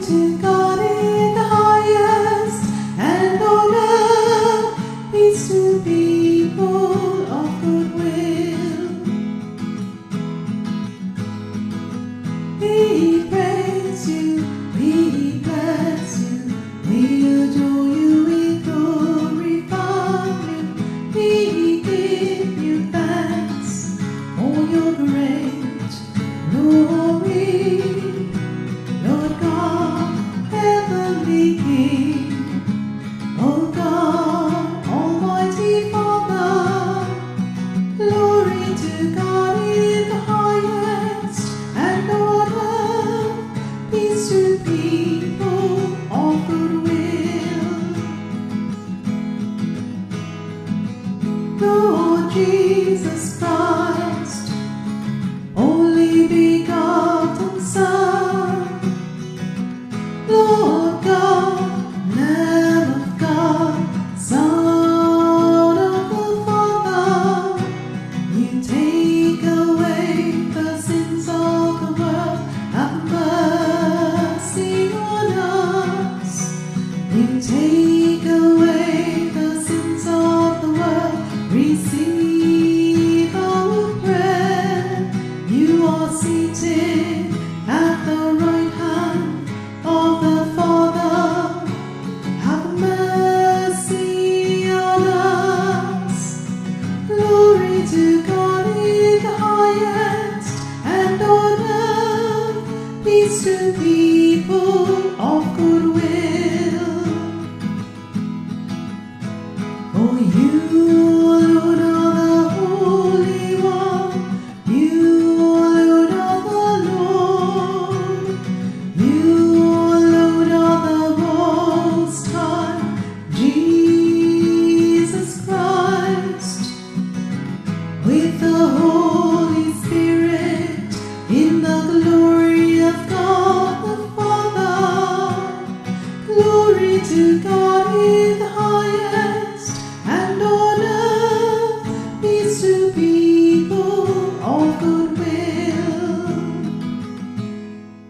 to God in the highest, and on earth peace to people of good will. We praise you, we bless you, we adore you, we glorify you, we give you thanks for your great glory. Lord God, heavenly King, O God, Almighty Father, glory to God.